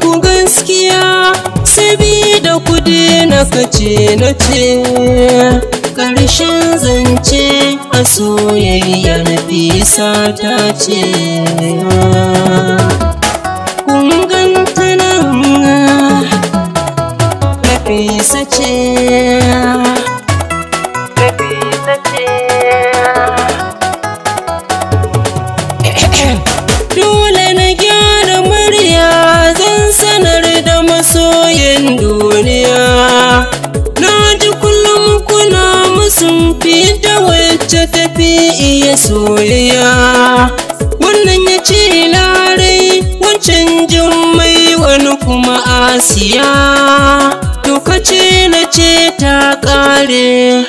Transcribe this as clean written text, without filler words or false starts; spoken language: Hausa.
muku gaskiya sabida ku daina kace na ce. Ƙarshen zance a soyayya Nafisa ta ce. Kun ganta nan Nafisa ce, Nafisa ce. Dole na gyara murya zan sanar da masoyan duniya. Na ji kullum kuna musun fita wacce tafi iya soyayya. Wannan ya ce Larai, wancan Jummai, wani kuma Asiya. To kace na ce ta ƙare.